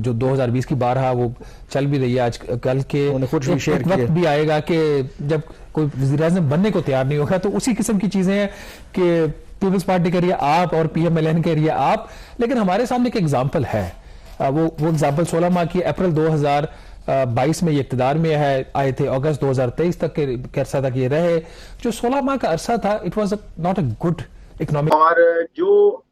जो 2020 की बार है वो चल भी रही है। आज कल के एक वक्त भी आएगा कि जब कोई वज़ीर-ए-आज़म बनने को तैयार नहीं होगा, तो उसी किस्म की चीजें हैं कि पीपल्स पार्टी कह रही है आप और PMLN कह रही है आप, लेकिन हमारे सामने एक एग्जाम्पल है। वो एग्जाम्पल 16 माह की अप्रैल 2022 में ये इक़्तिदार में आए थे, अगस्त 2023 तक के अरसा तक ये रहे। जो 16 माह का अरसा था, it was not a good economic. और जो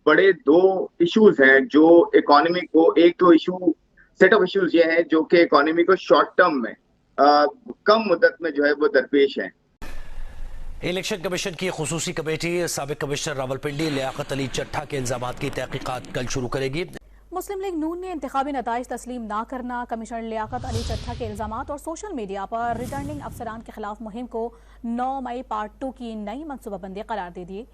बड़े दो इश्यूज हैं जो इकोनॉमी को, एक तो इशू सेट ऑफ इश्यूज ये हैं जो कि इकोनॉमी को शॉर्ट टर्म में कम मुद्दत में जो है वो दरपेश हैं। इलेक्शन कमीशन की खुसूसी कमेटी साबिक कमिश्नर रावलपिंडी लियाकत अली चट्ठा के इल्जामात की तहकीकात कल शुरू करेगी। मुस्लिम लीग नून ने इंतखाबी नताइज तस्लीम ना करना, कमिश्नर लियाकत अली चट्ठा के इल्जामात और सोशल मीडिया पर रिटर्निंग अफसरान के खिलाफ मुहिम को 9 मई पार्ट 2 की नई मनसूबाबंदी करार दे दी।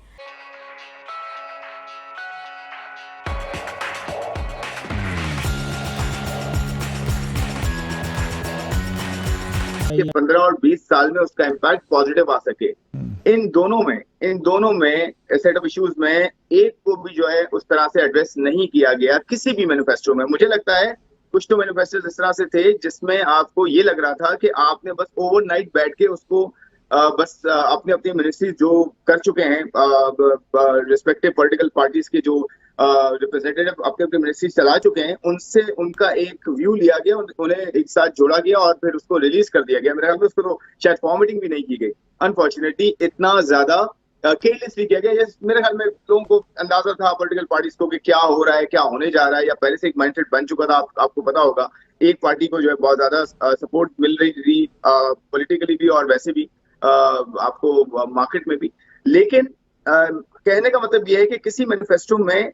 15 और 20 साल में उसका इम्पैक्ट पॉजिटिव आ सके। इन दोनों में सेट ऑफ इश्यूज में एक को भी जो है उस तरह से एड्रेस नहीं किया गया किसी भी मैनिफेस्टो में। मुझे लगता है कुछ तो मैनिफेस्टो इस तरह से थे जिसमें आपको ये लग रहा था कि आपने बस ओवरनाइट बैठ के उसको बस अपनी अपनी मिनिस्ट्री जो कर चुके हैं, रिस्पेक्टिव पॉलिटिकल पार्टीज के जो रिप्रेजेंटेटिव अपने अपने मिनिस्ट्री चला चुके हैं, उनसे उनका एक व्यू लिया गया, उन्हें एक साथ जोड़ा गया और फिर उसको रिलीज कर दिया गया। मेरे ख्याल में उसको तो शायद फॉर्मेटिंग भी नहीं की गई। अनफॉर्चुनेटली इतना ज्यादा केयरलेसली किया गया। मेरे ख्याल में लोगों को अंदाजा था पॉलिटिकल पार्टीज को कि क्या हो रहा है, क्या होने जा रहा है, या पहले से एक माइंडसेट बन चुका था। आपको पता होगा एक पार्टी को जो है बहुत ज्यादा सपोर्ट मिल रही थी पॉलिटिकली भी और वैसे भी आपको मार्केट में भी। लेकिन कहने का मतलब यह है कि किसी मैनिफेस्टो में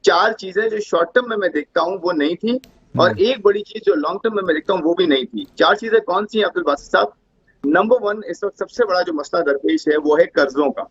4 चीजें जो शॉर्ट टर्म में मैं देखता हूं वो नहीं थी, और एक बड़ी चीज जो लॉन्ग टर्म में मैं देखता हूं वो भी नहीं थी। 4 चीजें कौन सी हैं अब्दुल बासित साहब? नंबर 1, इस वक्त सबसे बड़ा जो मसला दरपेश है वो है कर्जों का।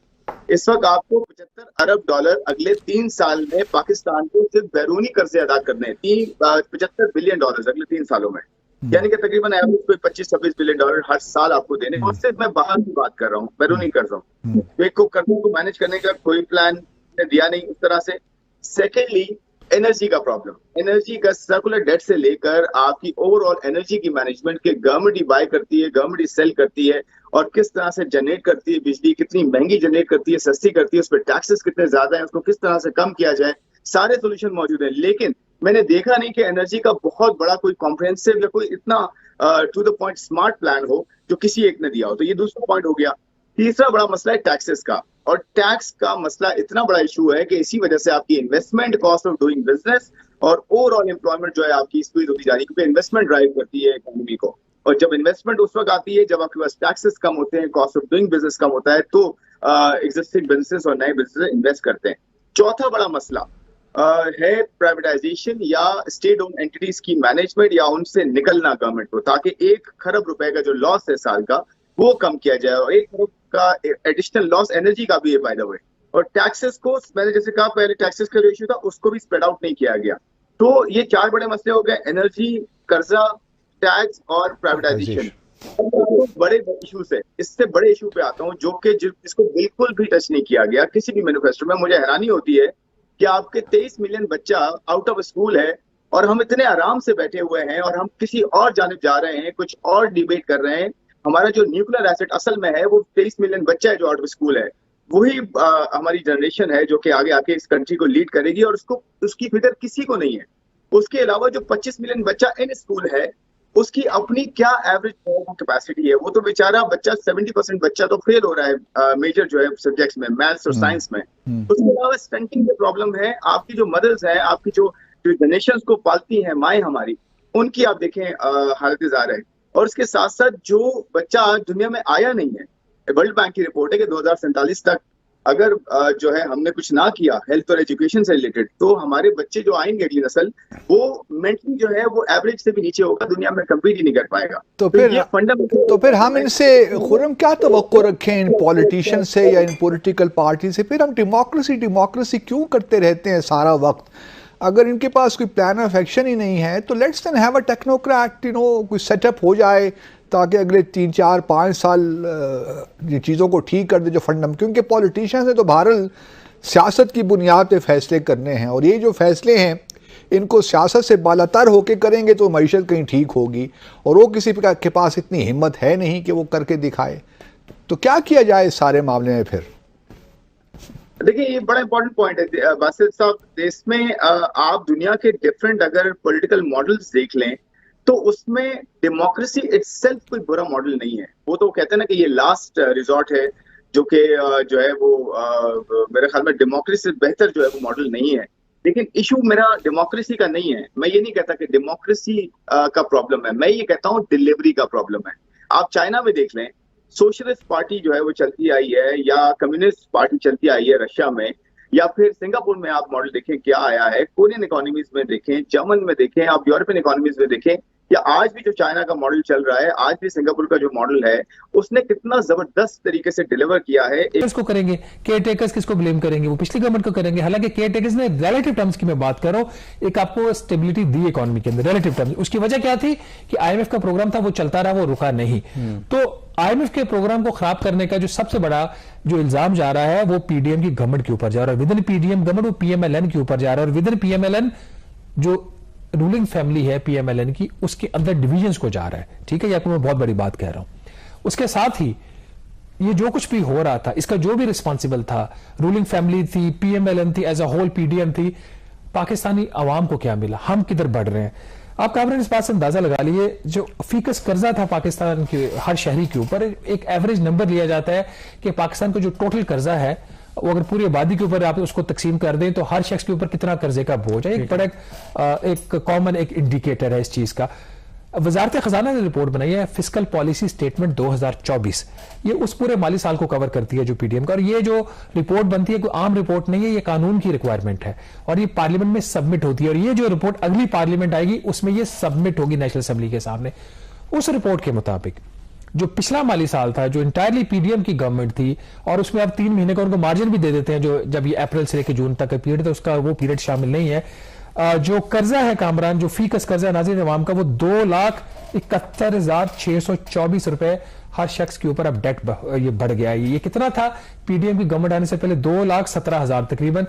इस वक्त आपको $75 अरब अगले 3 साल में पाकिस्तान को सिर्फ बैरूनी कर्जे अदा करने हैं। $75 बिलियन अगले 3 सालों में, यानी कि तकरीबन एवरेज कोई $25-26 बिलियन हर साल आपको देने। और सिर्फ मैं बाहर की बात कर रहा हूँ, बैरूनी कर्जों। तो एक को कर्जों को मैनेज करने का कोई प्लान दिया नहीं उस तरह से। सेकेंडली, एनर्जी का प्रॉब्लम, एनर्जी का सर्कुलर डेट से लेकर आपकी ओवरऑल एनर्जी की मैनेजमेंट के गवर्नमेंट ही बाय करती है, गवर्नमेंट ही सेल करती है, और किस तरह से जनरेट करती है बिजली, कितनी महंगी जनरेट करती है, सस्ती करती है, उस पर टैक्सेस कितने ज्यादा हैं, उसको किस तरह से कम किया जाए, सारे सोल्यूशन मौजूद हैं। लेकिन मैंने देखा नहीं कि एनर्जी का बहुत बड़ा कोई कॉम्प्रिहेंसिव या कोई इतना to the point smart plan हो जो किसी एक ने दिया हो। तो ये दूसरा पॉइंट हो गया। तीसरा बड़ा मसला है टैक्सेस का, और टैक्स का मसला इतना बड़ा इशू है कि इसी वजह से आपकी investment, cost of doing business और ओवरऑल एम्प्लॉयमेंट जो है आपकी स्क्वीज होती जा रही है, क्योंकि इन्वेस्टमेंट ड्राइव करती है इकोनॉमी को। और जब इन्वेस्टमेंट उस वक्त आती है जब आपके पास टैक्सेस कम होते हैं, कॉस्ट ऑफ डूइंग बिजनेस कम होता है, तो एग्जिस्टिंग बिजनेस और नए बिजनेस इन्वेस्ट करते हैं। चौथा बड़ा मसला है प्राइवेटाइजेशन या स्टेट ओन एंटिटीज की मैनेजमेंट या उनसे निकलना गवर्नमेंट को, ताकि 1 खरब रुपए का जो लॉस है साल का वो कम किया जाए। और 1 खरब का एडिशनल लॉस एनर्जी का भी है बाय द वे। और टैक्सेस को मैंने जैसे कहा पहले, टैक्सेस का जो इशू था उसको भी स्प्रेड आउट नहीं किया गया। तो ये 4 बड़े मसले हो गए, एनर्जी, कर्जा, टैक्स और प्राइवेटाइजेशन। बड़े इशूज है। इससे बड़े इशू पे आता हूँ जो कि जिसको बिल्कुल भी टच नहीं किया गया किसी भी मैनिफेस्टो में। मुझे हैरानी होती है कि आपके 23 मिलियन बच्चा आउट ऑफ स्कूल है और हम इतने आराम से बैठे हुए हैं और हम किसी और जानिब जा रहे हैं, कुछ और डिबेट कर रहे हैं। हमारा जो न्यूक्लियर एसेट असल में है वो 23 मिलियन बच्चा है जो आउट ऑफ स्कूल है। वही हमारी जनरेशन है जो कि आगे आके इस कंट्री को लीड करेगी, और उसकी फिक्र किसी को नहीं है। उसके अलावा जो 25 मिलियन बच्चा इन स्कूल है उसकी अपनी क्या एवरेज कैपेसिटी है। वो तो बेचारा बच्चा 70% बच्चा तो फेल हो रहा है मेजर जो है सब्जेक्ट्स में, मैथ्स और साइंस में। उसके अलावा स्टंटिंग की प्रॉब्लम है। आपकी जो मदर्स हैं, आपकी जो जनरेशन को पालती हैं माएँ हमारी, उनकी आप देखें हालत जार है। और इसके साथ साथ जो बच्चा दुनिया में आया नहीं है, वर्ल्ड बैंक की रिपोर्ट है कि 2047 तक अगर जो है हमने कुछ ना किया हेल्थ और एजुकेशन से रिलेटेड, तो हमारे बच्चे जो आएंगे अगली नस्ल, वो मेंटली जो है वो एवरेज से भी नीचे होगा, दुनिया में कम्पीट ही नहीं कर पाएगा। तो फिर हम इनसे खुर्रम क्या तवक्को रखें, इन पॉलिटिशियन से या इन पॉलिटिकल पार्टी से? फिर हम डेमोक्रेसी क्यों करते रहते हैं सारा वक्त? अगर इनके पास कोई प्लान ऑफ एक्शन ही नहीं है तो let's then have a technocrat, कोई सेटअप हो जाए ताकि अगले 3, 4, 5 साल ये चीज़ों को ठीक कर दे जो फंडम। क्योंकि पॉलिटिशियंस ने तो बहरहाल सियासत की बुनियाद पे फैसले करने हैं, और ये जो फैसले हैं इनको सियासत से बालातर होकर करेंगे तो मईशत कहीं ठीक होगी, और वो किसी के पास इतनी हिम्मत है नहीं कि वो करके दिखाए। तो क्या किया जाए इस सारे मामले में फिर? देखिए, ये बड़ा इंपॉर्टेंट पॉइंट है बासित साहब। देश में आप दुनिया के डिफरेंट अगर पॉलिटिकल मॉडल्स देख लें तो उसमें डेमोक्रेसी इटसेल्फ कोई बुरा मॉडल नहीं है। वो तो कहते हैं ना कि ये लास्ट रिजॉर्ट है, जो कि जो है वो मेरे ख्याल में डेमोक्रेसी से बेहतर जो है वो मॉडल नहीं है। लेकिन इशू मेरा डेमोक्रेसी का नहीं है। मैं ये नहीं कहता कि डेमोक्रेसी का प्रॉब्लम है, मैं ये कहता हूँ डिलीवरी का प्रॉब्लम है। आप चाइना में देख लें, सोशलिस्ट पार्टी जो है वो चलती आई है, या कम्युनिस्ट पार्टी चलती आई है रशिया में, या फिर सिंगापुर में आप मॉडल देखें क्या आया है, कोरियन इकोनॉमीज में देखें, जर्मन में देखें, आप यूरोपियन इकोनॉमीज में देखें, या आज भी जो चाइना का मॉडल चल रहा है, आज भी सिंगापुर का जो मॉडल है, उसने कितना जबरदस्त तरीके से डिलीवर किया है। किसको करेंगे केयर टेकर्स, किसको ब्लेम करेंगे? वो पिछली गवर्नमेंट को करेंगे। हालांकि केयर टेकर्स ने रिलेटिव टर्म्स की मैं बात कर रहा हूं, एक आपको स्टेबिलिटी दी इकोनॉमी के अंदर रिलेटिव टर्म्स। उसकी वजह क्या थी कि आईएमएफ का प्रोग्राम था, वो चलता रहा, वो रुका नहीं। तो आईएमएफ के प्रोग्राम को खराब करने का जो सबसे बड़ा जो इल्जाम जा रहा है वो पीडीएम की गवर्नमेंट के ऊपर जा रहा है। विद इन पीडीएम गवर्नमेंट वो पीएमएलएन के ऊपर जा रहा है, और विद इन पीएमएलएन जो रूलिंग फैमिली है पीएमएलएन की, उसके अंदर डिविजन्स को जा रहा है। ठीक है, ये आपको मैं बहुत बड़ी बात कह रहा हूं। उसके साथ ही ये जो कुछ भी हो रहा था, इसका जो भी रिस्पॉन्सिबल था, रूलिंग फैमिली थी, पीएमएलएन थी, एज अ होल पीडीएम थी, पाकिस्तानी अवाम को क्या मिला? हम किधर बढ़ रहे हैं? आप कामरान इस बात से अंदाजा लगा लिए, जो फीकस कर्जा था पाकिस्तान के हर शहरी के ऊपर, एक एवरेज नंबर लिया जाता है कि पाकिस्तान को जो टोटल कर्जा है वो अगर पूरी आबादी के ऊपर आप उसको तकसीम कर दें तो हर शख्स के ऊपर कितना कर्जे का बोझ है। एक बड़ा एक कॉमन एक इंडिकेटर है इस चीज का। वजारत खजाना ने रिपोर्ट बनाई है फिस्कल पॉलिसी स्टेटमेंट 2024, ये उस पूरे माली साल को कवर करती है जो पीडीएम का। और ये जो रिपोर्ट बनती है कोई आम रिपोर्ट नहीं है, ये कानून की रिक्वायरमेंट है और ये पार्लियामेंट में सबमिट होती है। और ये जो रिपोर्ट अगली पार्लियामेंट आएगी उसमें ये सबमिट होगी नेशनल असेंबली के सामने। उस रिपोर्ट के मुताबिक जो पिछला माली साल था, जो इंटायरली पीडीएम की गवर्नमेंट थी, और उसमें अब 3 महीने का उनको मार्जिन भी दे देते हैं, जो जब ये अप्रैल से लेकर जून तक का पीरियड था उसका वो पीरियड शामिल नहीं है। जो कर्जा है कामरान, जो फीकस कर्जा नाज़रीन अवाम का, वो 2,71,624 रुपए हर शख्स के ऊपर अब डेट ये बढ़ गया है। ये कितना था पीडीएम की गवर्नमेंट आने से पहले? 2,17,000, तकरीबन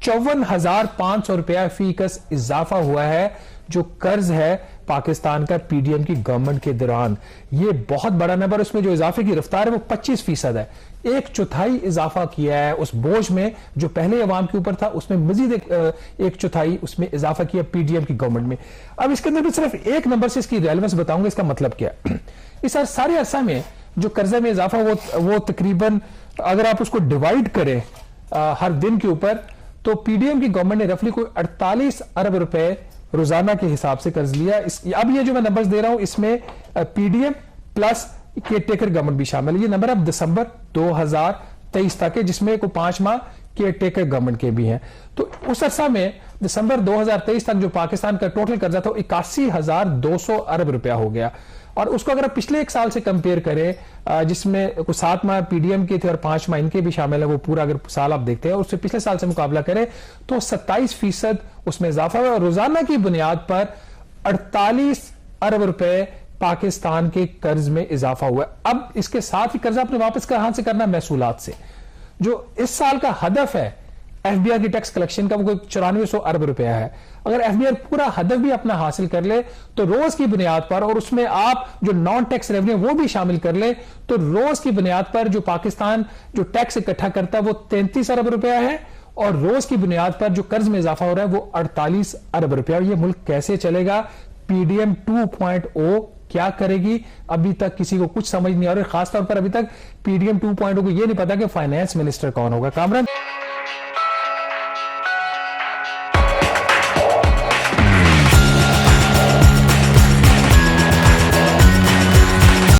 54,500 रुपया फीकस इजाफा हुआ है जो कर्ज है पाकिस्तान का पीडीएम की गवर्नमेंट के दौरान। ये बहुत बड़ा नंबर। उसमें जो इजाफे की रफ्तार है वो 25% है, 1/4 इजाफा किया है उस बोझ में जो पहले अवाम के ऊपर था, उसमें मजीद 1/4 उसमें इजाफा किया पीडीएम की गवर्नमेंट में। अब इसके अंदर भी सिर्फ एक नंबर से इसकी रेलेवेंस बताऊंगा, इसका मतलब क्या है। इस सारे अरसा में जो कर्जे में इजाफा वो तकरीबन अगर आप उसको डिवाइड करें हर दिन के ऊपर, तो पीडीएम की गवर्नमेंट ने रफली कोई 48 अरब रुपए रोजाना के हिसाब से कर्ज लिया। अब ये जो मैं नंबर्स दे रहा हूं इसमें PDM plus care taker government भी शामिल है। ये नंबर अब दिसंबर 2023 तक है, जिसमें कोई 5 माह केयर टेकर गवर्नमेंट के भी हैं। तो उस अरसा में दिसंबर 2023 तक जो पाकिस्तान का टोटल कर्जा था 81,200 अरब रुपया हो गया। और उसको अगर आप पिछले 1 साल से कंपेयर करें, जिसमें कुछ 7 माह पीडीएम के थे और 5 माह इनके भी शामिल है, वो पूरा अगर साल आप देखते हैं उससे पिछले साल से मुकाबला करें तो 27% उसमें इजाफा हुआ। रोजाना की बुनियाद पर 48 अरब रुपए पाकिस्तान के कर्ज में इजाफा हुआ। अब इसके साथ ही कर्जा अपने वापस कहां से करना? महसूलात से। जो इस साल का हदफ है एफबीआई की टैक्स कलेक्शन का, वो कोई 9400 अरब रुपया है। अगर एफबीआई पूरा हदफ भी अपना हासिल कर ले तो रोज की बुनियाद पर, और उसमें आप जो नॉन टैक्स रेवेन्यू वो भी शामिल कर ले, तो रोज की बुनियाद पर जो पाकिस्तान जो टैक्स इकट्ठा करता है वो 33 अरब रुपया है, और रोज की बुनियाद पर जो कर्ज में इजाफा हो रहा है वो 48 अरब रुपया। ये मुल्क कैसे चलेगा? पीडीएम 2.0 क्या करेगी? अभी तक किसी को कुछ समझ नहीं आ रहा। खासतौर पर अभी तक पीडीएम 2.0 को ये नहीं पता कि फाइनेंस मिनिस्टर कौन होगा। कामरान